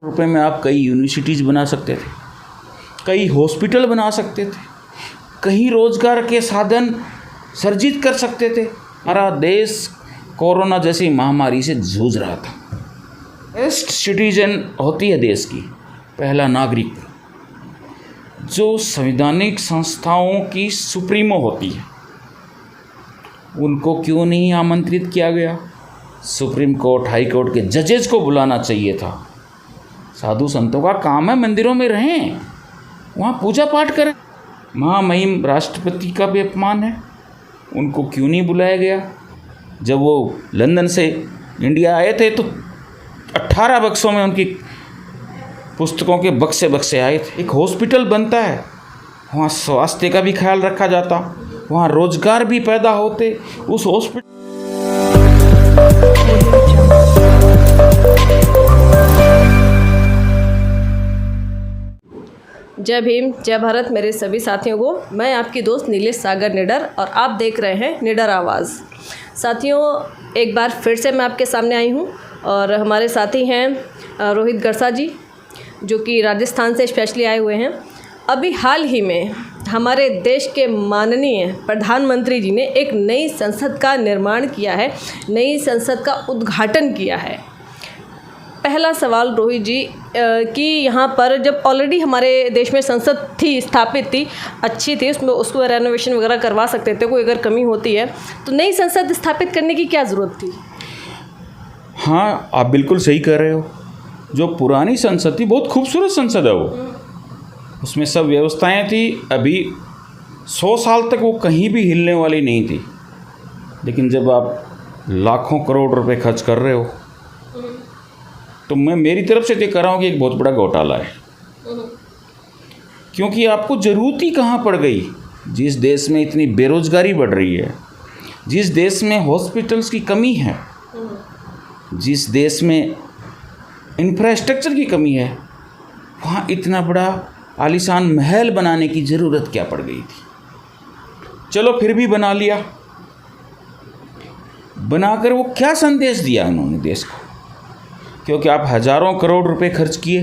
रुपए में आप कई यूनिवर्सिटीज़ बना सकते थे, कई हॉस्पिटल बना सकते थे, कई रोजगार के साधन सर्जित कर सकते थे। हमारा देश कोरोना जैसी महामारी से जूझ रहा था। बेस्ट सिटीजन होती है देश की पहला नागरिक, जो संवैधानिक संस्थाओं की सुप्रीमो होती है। उनको क्यों नहीं आमंत्रित किया गया? सुप्रीम कोर्ट, हाई कोर्ट के जजेस को बुलाना चाहिए था। साधु संतों का काम है मंदिरों में रहें, वहाँ पूजा पाठ करें। महामहिम राष्ट्रपति का भी अपमान है, उनको क्यों नहीं बुलाया गया? जब वो लंदन से इंडिया आए थे तो 18 बक्सों में उनकी पुस्तकों के बक्से आए थे। एक हॉस्पिटल बनता है, वहाँ स्वास्थ्य का भी ख्याल रखा जाता, वहाँ रोजगार भी पैदा होते। उस हॉस्पिटल जय भीम, जय भारत। मेरे सभी साथियों को मैं आपकी दोस्त नीलेश सागर निडर और आप देख रहे हैं निडर आवाज़। साथियों, एक बार फिर से मैं आपके सामने आई हूँ और हमारे साथी हैं रोहित गरसा जी, जो कि राजस्थान से स्पेशली आए हुए हैं। अभी हाल ही में हमारे देश के माननीय प्रधानमंत्री जी ने एक नई संसद का निर्माण किया है, नई संसद का उद्घाटन किया है। पहला सवाल रोहित जी कि यहाँ पर जब ऑलरेडी हमारे देश में संसद थी, स्थापित थी, अच्छी थी, उसको रेनोवेशन वगैरह करवा सकते थे, कोई अगर कमी होती है तो नई संसद स्थापित करने की क्या ज़रूरत थी? हाँ, आप बिल्कुल सही कह रहे हो। जो पुरानी संसद थी बहुत खूबसूरत संसद है वो, उसमें सब व्यवस्थाएं थी। अभी 100 साल तक वो कहीं भी हिलने वाली नहीं थी। लेकिन जब आप लाखों करोड़ रुपए खर्च कर रहे हो तो मैं मेरी तरफ से ये कह रहा हूँ कि एक बहुत बड़ा घोटाला है। क्योंकि आपको ज़रूरत ही कहाँ पड़ गई? जिस देश में इतनी बेरोजगारी बढ़ रही है, जिस देश में हॉस्पिटल्स की कमी है, जिस देश में इंफ्रास्ट्रक्चर की कमी है, वहाँ इतना बड़ा आलीशान महल बनाने की ज़रूरत क्या पड़ गई थी? चलो फिर भी बना लिया। बनाकर वो क्या संदेश दिया उन्होंने देश को? क्योंकि आप हज़ारों करोड़ रुपए खर्च किए,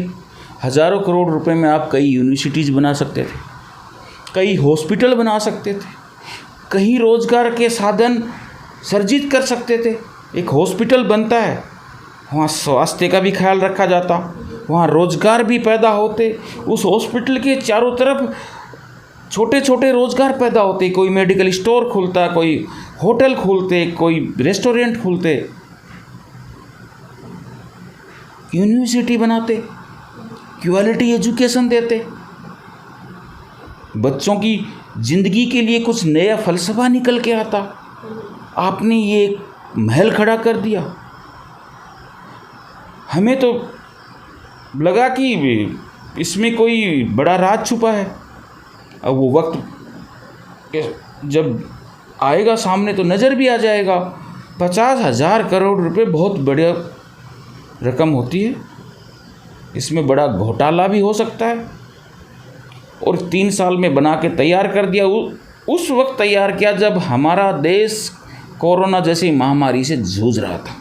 हज़ारों करोड़ रुपए में आप कई यूनिवर्सिटीज़ बना सकते थे, कई हॉस्पिटल बना सकते थे, कई रोजगार के साधन सर्जित कर सकते थे। एक हॉस्पिटल बनता है, वहाँ स्वास्थ्य का भी ख्याल रखा जाता, वहाँ रोजगार भी पैदा होते। उस हॉस्पिटल के चारों तरफ छोटे छोटे रोजगार पैदा होते। कोई मेडिकल स्टोर खुलता, कोई होटल खुलते, कोई रेस्टोरेंट खुलते, यूनिवर्सिटी बनाते, क्वालिटी एजुकेशन देते, बच्चों की ज़िंदगी के लिए कुछ नया फ़लसफ़ा निकल के आता। आपने ये महल खड़ा कर दिया। हमें तो लगा कि इसमें कोई बड़ा राज छुपा है। अब वो वक्त जब आएगा सामने तो नज़र भी आ जाएगा। 50,000 करोड़ रुपए बहुत बढ़िया रकम होती है, इसमें बड़ा घोटाला भी हो सकता है। और 3 साल में बना के तैयार कर दिया। उस वक्त तैयार किया जब हमारा देश कोरोना जैसी महामारी से जूझ रहा था,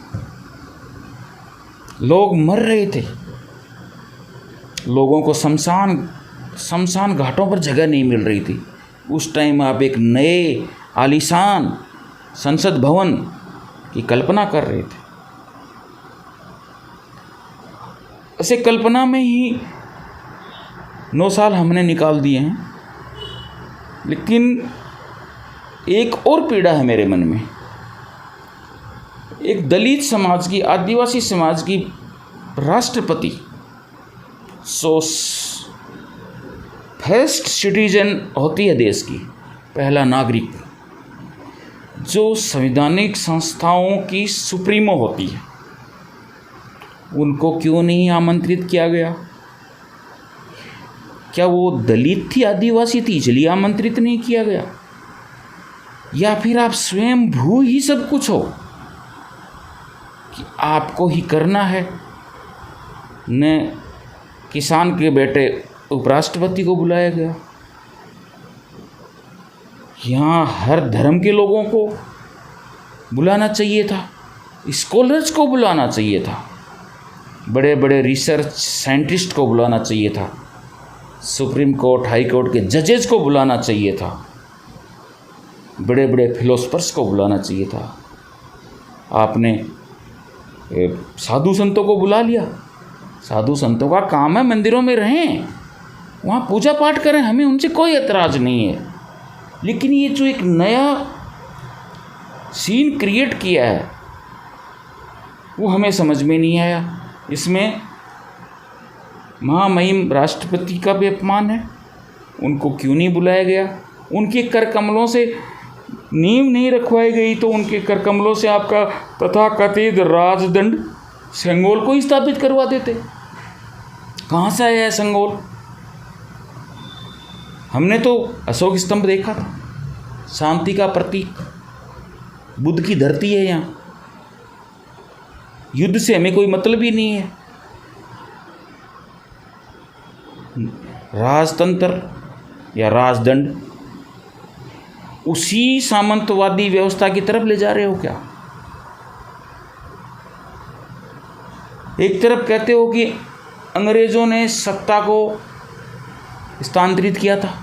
लोग मर रहे थे, लोगों को शमशान घाटों पर जगह नहीं मिल रही थी। उस टाइम आप एक नए आलीशान संसद भवन की कल्पना कर रहे थे। ऐसे कल्पना में ही 9 साल हमने निकाल दिए हैं। लेकिन एक और पीड़ा है मेरे मन में। एक दलित समाज की, आदिवासी समाज की राष्ट्रपति, फर्स्ट सिटीजन होती है देश की पहला नागरिक, जो संवैधानिक संस्थाओं की सुप्रीमो होती है। उनको क्यों नहीं आमंत्रित किया गया? क्या वो दलित थी, आदिवासी थी, इसलिए आमंत्रित नहीं किया गया? या फिर आप स्वयं भू ही सब कुछ हो कि आपको ही करना है? न किसान के बेटे उपराष्ट्रपति को बुलाया गया। यहाँ हर धर्म के लोगों को बुलाना चाहिए था, स्कॉलर्स को बुलाना चाहिए था, बड़े बड़े रिसर्च साइंटिस्ट को बुलाना चाहिए था, सुप्रीम कोर्ट हाई कोर्ट के जजेस को बुलाना चाहिए था, बड़े बड़े फिलोसफर्स को बुलाना चाहिए था। आपने साधु संतों को बुला लिया। साधु संतों का काम है मंदिरों में रहें, वहाँ पूजा पाठ करें, हमें उनसे कोई एतराज़ नहीं है। लेकिन ये जो एक नया सीन क्रिएट किया है वो हमें समझ में नहीं आया। इसमें महामहिम राष्ट्रपति का भी अपमान है, उनको क्यों नहीं बुलाया गया? उनके कर कमलों से नींव नहीं रखवाई गई तो उनके कर कमलों से आपका तथाकथित राजदंड संगोल को ही स्थापित करवा देते। कहाँ से आया है संगोल? हमने तो अशोक स्तंभ देखा था, शांति का प्रतीक, बुद्ध की धरती है यहाँ। युद्ध से हमें कोई मतलब ही नहीं है। राजतंत्र या राजदंड उसी सामंतवादी व्यवस्था की तरफ ले जा रहे हो क्या? एक तरफ कहते हो कि अंग्रेज़ों ने सत्ता को स्थानांतरित किया था,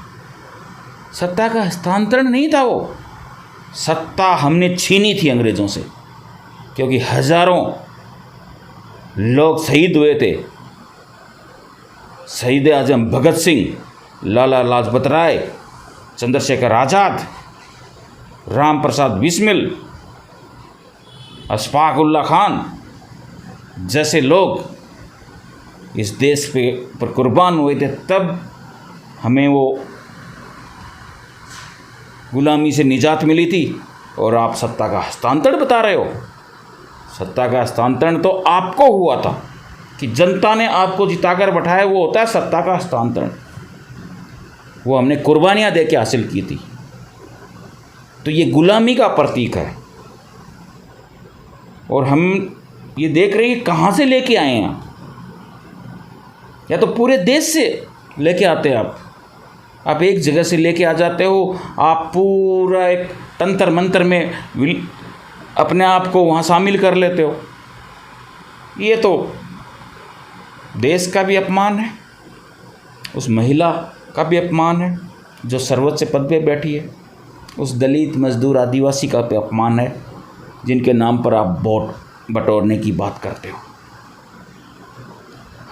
सत्ता का हस्तांतरण नहीं था, वो सत्ता हमने छीनी थी अंग्रेज़ों से, क्योंकि हजारों लोग शहीद हुए थे। शहीद आजम भगत सिंह, लाला लाजपत राय, चंद्रशेखर आज़ाद, राम प्रसाद बिस्मिल, अशफाक उल्लाह खान जैसे लोग इस देश पर कुर्बान हुए थे, तब हमें वो गुलामी से निजात मिली थी। और आप सत्ता का हस्तांतरण बता रहे हो? सत्ता का हस्तांतरण तो आपको हुआ था कि जनता ने आपको जिताकर बैठाया, वो होता है सत्ता का हस्तांतरण। वो हमने कुर्बानियाँ दे के हासिल की थी, तो ये गुलामी का प्रतीक है। और हम ये देख रहे हैं कहाँ से लेके आए हैं, या तो पूरे देश से लेके आते हैं आप एक जगह से लेके आ जाते हो, आप पूरा एक तंत्र मंत्र में अपने आप को वहाँ शामिल कर लेते हो। ये तो देश का भी अपमान है, उस महिला का भी अपमान है जो सर्वोच्च पद पे बैठी है, उस दलित मजदूर आदिवासी का भी अपमान है जिनके नाम पर आप वोट बटोरने की बात करते हो।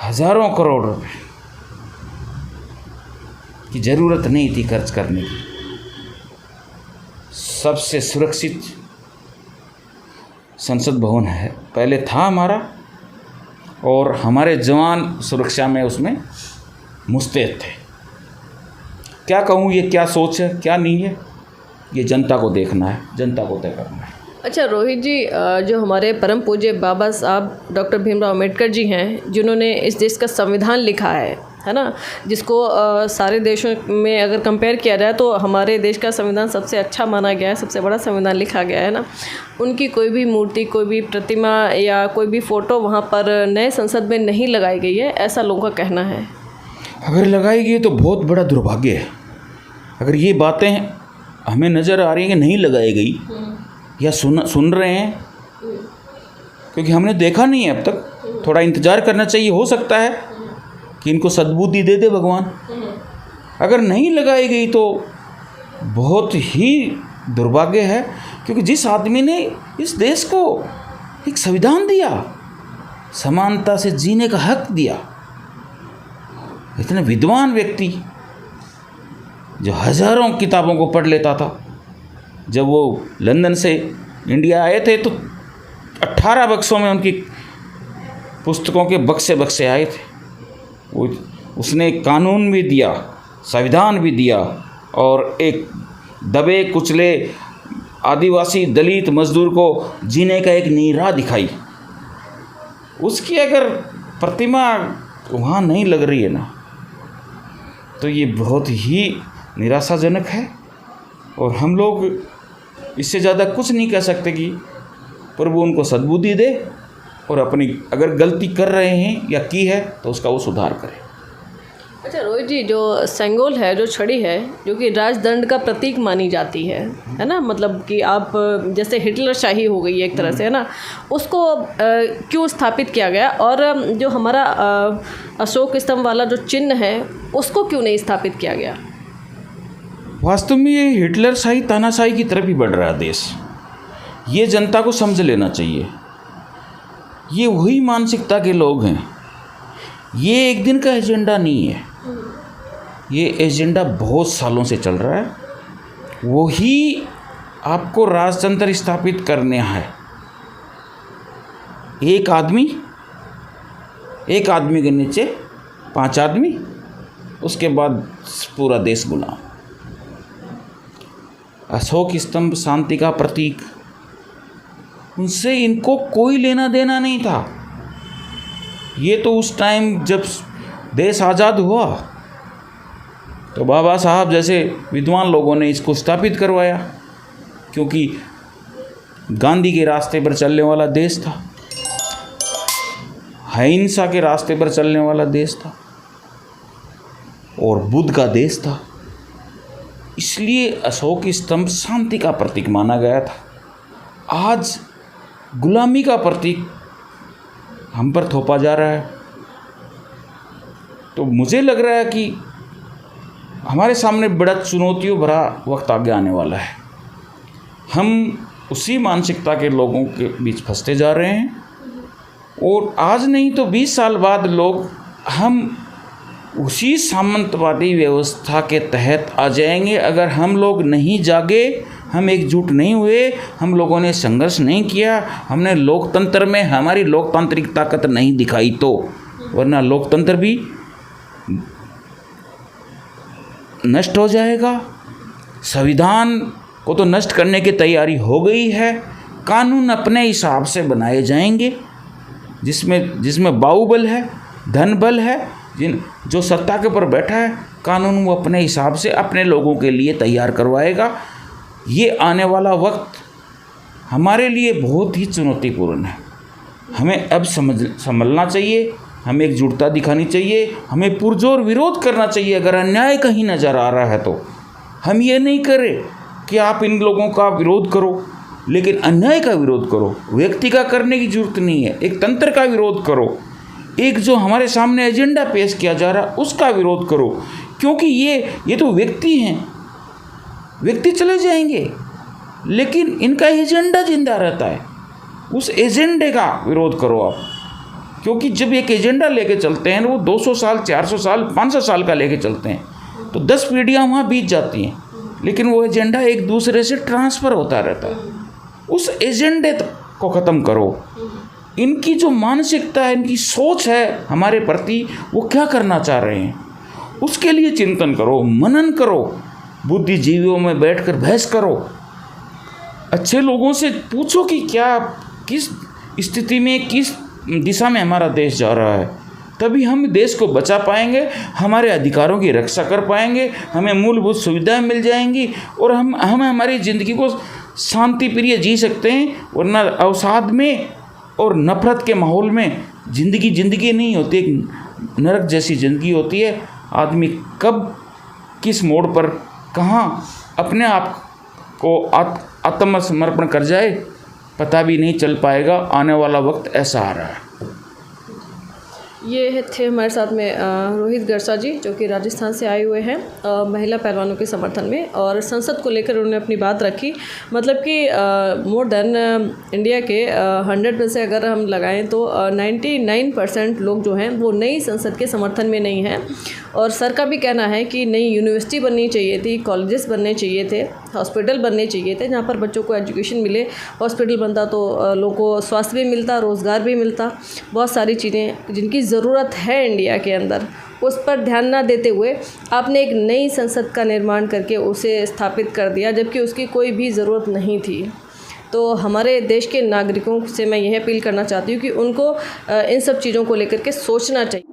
हजारों करोड़ रुपए की ज़रूरत नहीं थी खर्च करने की। सबसे सुरक्षित संसद भवन है पहले था हमारा, और हमारे जवान सुरक्षा में उसमें मुस्तैद थे। क्या कहूँ, ये क्या सोच है क्या नहीं है, ये जनता को देखना है, जनता को तय करना है। अच्छा रोहित जी, जो हमारे परम पूज्य बाबा साहब डॉक्टर भीमराव अम्बेडकर जी हैं, जिन्होंने इस देश का संविधान लिखा है ना, जिसको सारे देशों में अगर कंपेयर किया जाए तो हमारे देश का संविधान सबसे अच्छा माना गया है, सबसे बड़ा संविधान लिखा गया है ना। उनकी कोई भी मूर्ति, कोई भी प्रतिमा या कोई भी फ़ोटो वहाँ पर नए संसद में नहीं लगाई गई है, ऐसा लोगों का कहना है। अगर लगाई गई तो बहुत बड़ा दुर्भाग्य है। अगर ये बातें हमें नज़र आ रही हैं कि नहीं लगाई गई या सुन रहे हैं, क्योंकि हमने देखा नहीं है अब तक, थोड़ा इंतज़ार करना चाहिए। हो सकता है कि इनको सद्बुद्धि दे दे भगवान। अगर नहीं लगाई गई तो बहुत ही दुर्भाग्य है, क्योंकि जिस आदमी ने इस देश को एक संविधान दिया, समानता से जीने का हक दिया, इतने विद्वान व्यक्ति जो हजारों किताबों को पढ़ लेता था, जब वो लंदन से इंडिया आए थे तो 18 बक्सों में उनकी पुस्तकों के बक्से आए थे। उसने कानून भी दिया, संविधान भी दिया, और एक दबे कुचले आदिवासी दलित मजदूर को जीने का एक नींव राह दिखाई। उसकी अगर प्रतिमा वहाँ नहीं लग रही है ना, तो ये बहुत ही निराशाजनक है। और हम लोग इससे ज़्यादा कुछ नहीं कह सकते कि प्रभु उनको सद्बुद्धि दे, और अपनी अगर गलती कर रहे हैं या की है तो उसका वो सुधार करे। अच्छा रोहित जी, जो सेंगोल है, जो छड़ी है, जो कि राजदंड का प्रतीक मानी जाती है ना, मतलब कि आप जैसे हिटलर शाही हो गई है एक तरह से, है ना, उसको क्यों स्थापित किया गया, और जो हमारा अशोक स्तंभ वाला जो चिन्ह है उसको क्यों नहीं स्थापित किया गया? वास्तव में ये हिटलर शाही तानाशाही की तरफ ही बढ़ रहा है देश। ये जनता को समझ लेना चाहिए। ये वही मानसिकता के लोग हैं। ये एक दिन का एजेंडा नहीं है, ये एजेंडा बहुत सालों से चल रहा है। वही आपको राजतंत्र स्थापित करने है। एक आदमी के नीचे 5 आदमी, उसके बाद पूरा देश गुलाम। अशोक स्तंभ शांति का प्रतीक, उनसे इनको कोई लेना देना नहीं था। ये तो उस टाइम जब देश आज़ाद हुआ तो बाबा साहब जैसे विद्वान लोगों ने इसको स्थापित करवाया, क्योंकि गांधी के रास्ते पर चलने वाला देश था, अहिंसा के रास्ते पर चलने वाला देश था और बुद्ध का देश था। इसलिए अशोक स्तंभ शांति का प्रतीक माना गया था। आज गुलामी का प्रतीक हम पर थोपा जा रहा है। तो मुझे लग रहा है कि हमारे सामने बड़ा चुनौतियों भरा वक्त आगे आने वाला है। हम उसी मानसिकता के लोगों के बीच फंसते जा रहे हैं और आज नहीं तो 20 साल बाद हम उसी सामंतवादी व्यवस्था के तहत आ जाएंगे। अगर हम लोग नहीं जागे, हम एकजुट नहीं हुए, हम लोगों ने संघर्ष नहीं किया, हमने लोकतंत्र में हमारी लोकतांत्रिक ताकत नहीं दिखाई तो, वरना लोकतंत्र भी नष्ट हो जाएगा। संविधान को तो नष्ट करने की तैयारी हो गई है। कानून अपने हिसाब से बनाए जाएंगे, जिसमें बाहुबल है, धन बल है, जो सत्ता के ऊपर बैठा है, कानून वो अपने हिसाब से अपने लोगों के लिए तैयार करवाएगा। ये आने वाला वक्त हमारे लिए बहुत ही चुनौतीपूर्ण है। हमें अब संभलना चाहिए, हमें एकजुटता दिखानी चाहिए, हमें पुरजोर विरोध करना चाहिए। अगर अन्याय कहीं नज़र आ रहा है तो हम ये नहीं करें कि आप इन लोगों का विरोध करो, लेकिन अन्याय का विरोध करो। व्यक्ति का करने की जरूरत नहीं है, एक तंत्र का विरोध करो। एक जो हमारे सामने एजेंडा पेश किया जा रहा है उसका विरोध करो, क्योंकि ये तो व्यक्ति हैं, व्यक्ति चले जाएंगे लेकिन इनका एजेंडा जिंदा रहता है। उस एजेंडे का विरोध करो आप, क्योंकि जब एक एजेंडा लेके चलते हैं वो 200 साल, 400 साल, 500 साल का लेके चलते हैं तो 10 पीढ़ियाँ वहाँ बीत जाती हैं, लेकिन वो एजेंडा एक दूसरे से ट्रांसफ़र होता रहता है। उस एजेंडे को ख़त्म करो। इनकी जो मानसिकता है, इनकी सोच है हमारे प्रति, वो क्या करना चाह रहे हैं, उसके लिए चिंतन करो, मनन करो, बुद्धिजीवियों में बैठकर बहस करो, अच्छे लोगों से पूछो कि किस स्थिति में, किस दिशा में हमारा देश जा रहा है। तभी हम देश को बचा पाएंगे, हमारे अधिकारों की रक्षा कर पाएंगे, हमें मूलभूत सुविधाएं मिल जाएंगी और हम हमारी ज़िंदगी को शांति प्रिय जी सकते हैं। वरना अवसाद में और नफ़रत के माहौल में ज़िंदगी नहीं होती, एक नरक जैसी ज़िंदगी होती है। आदमी कब किस मोड़ पर कहाँ अपने आप को आत्मसमर्पण कर जाए पता भी नहीं चल पाएगा। आने वाला वक्त ऐसा आ रहा है। ये थे हमारे साथ में रोहित गरसा जी, जो कि राजस्थान से आए हुए हैं महिला पहलवानों के समर्थन में, और संसद को लेकर उन्होंने अपनी बात रखी। मतलब कि मोर देन इंडिया के 100 में से अगर हम लगाएं तो 99% लोग जो हैं वो नई संसद के समर्थन में नहीं हैं। और सर का भी कहना है कि नई यूनिवर्सिटी बननी चाहिए थी, कॉलेजेस बनने चाहिए थे, हॉस्पिटल बनने चाहिए थे, जहाँ पर बच्चों को एजुकेशन मिले। हॉस्पिटल बनता तो लोगों को स्वास्थ्य भी मिलता, रोज़गार भी मिलता, बहुत सारी चीज़ें जिनकी ज़रूरत है इंडिया के अंदर, उस पर ध्यान ना देते हुए आपने एक नई संसद का निर्माण करके उसे स्थापित कर दिया, जबकि उसकी कोई भी ज़रूरत नहीं थी। तो हमारे देश के नागरिकों से मैं यह अपील करना चाहती हूँ कि उनको इन सब चीज़ों को लेकर के सोचना चाहिए।